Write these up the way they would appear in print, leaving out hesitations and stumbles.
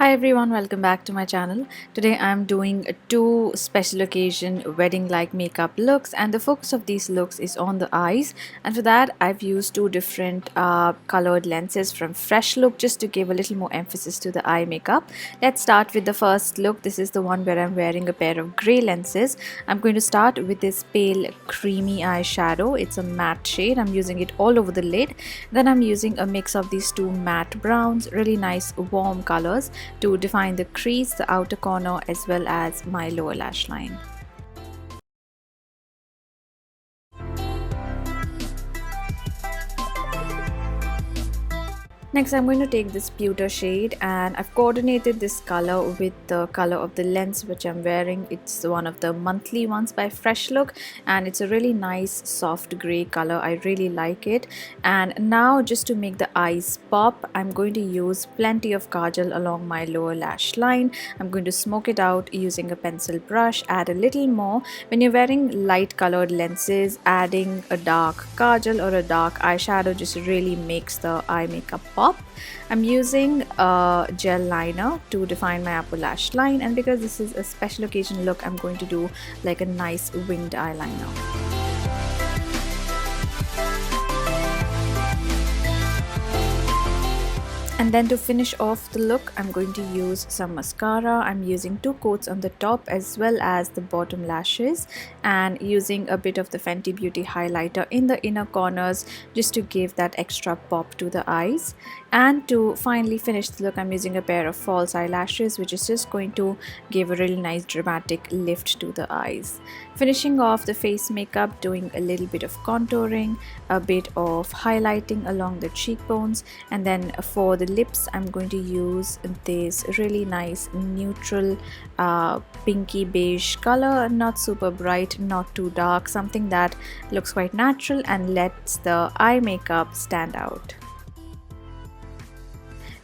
Hi everyone, welcome back to my channel. Today I'm doing two special occasion wedding like makeup looks, and the focus of these looks is on the eyes, and for that I've used two different colored lenses from Freshlook just to give a little more emphasis to the eye makeup. Let's start with the first look. This is the one where I'm wearing a pair of grey lenses. I'm going to start with this pale creamy eyeshadow. It's a matte shade. I'm using it all over the lid. Then I'm using a mix of these two matte browns, really nice warm colors, to define the crease, the outer corner, as well as my lower lash line. Next, I'm going to take this pewter shade, and I've coordinated this color with the color of the lens which I'm wearing. It's one of the monthly ones by Freshlook, and it's a really nice soft gray color. I really like it. And now, just to make the eyes pop, I'm going to use plenty of kajal along my lower lash line. I'm going to smoke it out using a pencil brush, add a little more. When you're wearing light colored lenses, adding a dark kajal or a dark eyeshadow just really makes the eye makeup pop. I'm using a gel liner to define my upper lash line, and because this is a special occasion look, I'm going to do like a nice winged eyeliner. And then to finish off the look, I'm going to use some mascara. I'm using two coats on the top as well as the bottom lashes, and using a bit of the Fenty Beauty highlighter in the inner corners just to give that extra pop to the eyes. And to finally finish the look, I'm using a pair of false eyelashes, which is just going to give a really nice dramatic lift to the eyes. Finishing off the face makeup, doing a little bit of contouring, a bit of highlighting along the cheekbones, and then for the lips I'm going to use this really nice neutral pinky beige color, not super bright, not too dark, something that looks quite natural and lets the eye makeup stand out.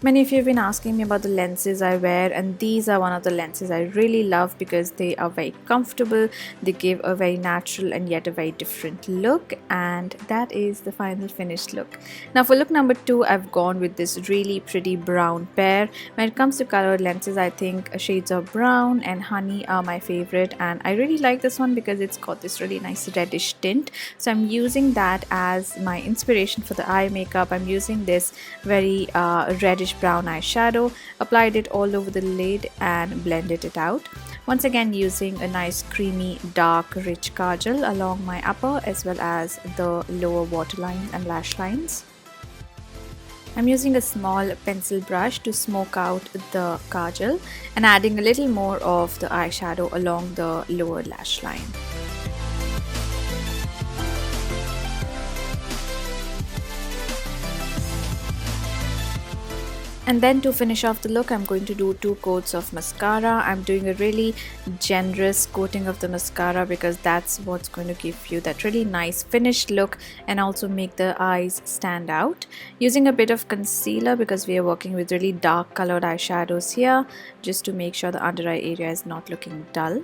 Many of you have been asking me about the lenses I wear, and these are one of the lenses I really love because they are very comfortable. They give a very natural and yet a very different look, and that is the final finished look. Now for look number 2, I've gone with this really pretty brown pair. When it comes to colored lenses, I think shades of brown and honey are my favorite, and I really like this one because it's got this really nice reddish tint. So I'm using that as my inspiration for the eye makeup. I'm using this very reddish brown eyeshadow, applied it all over the lid and blended it out. Once again using a nice creamy dark rich kajal along my upper as well as the lower waterline and lash lines. I'm using a small pencil brush to smoke out the kajal and adding a little more of the eyeshadow along the lower lash line. And then to finish off the look, I'm going to do 2 coats of mascara. I'm doing a really generous coating of the mascara because that's what's going to give you that really nice finished look and also make the eyes stand out. Using a bit of concealer because we are working with really dark colored eyeshadows here, just to make sure the under eye area is not looking dull.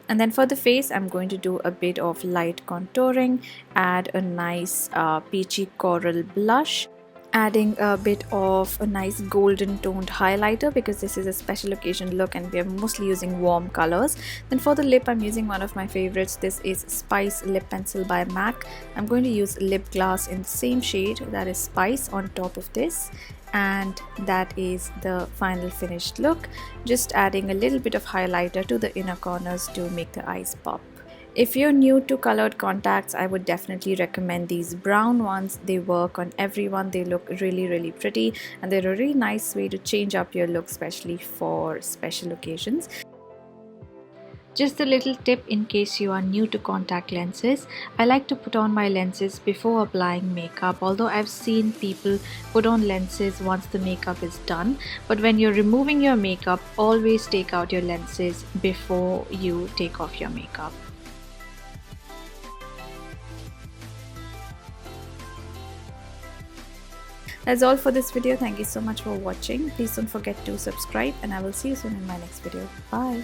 And then for the face, I'm going to do a bit of light contouring, add a nice peachy coral blush, adding a bit of a nice golden toned highlighter because this is a special occasion look and we are mostly using warm colors. Then for the lip, I'm using one of my favorites. This is Spice Lip Pencil by MAC. I'm going to use lip gloss in the same shade, that is Spice, on top of this, and that is the final finished look. Just adding a little bit of highlighter to the inner corners to make the eyes pop. If you're new to colored contacts, I would definitely recommend these brown ones. They work on everyone. They look really pretty, and they're a really nice way to change up your look, especially for special occasions. Just a little tip in case you are new to contact lenses. I like to put on my lenses before applying makeup, although I've seen people put on lenses once the makeup is done. But when you're removing your makeup, always take out your lenses before you take off your makeup. That's all for this video. Thank you so much for watching. Please don't forget to subscribe, and I will see you soon in my next video. Bye.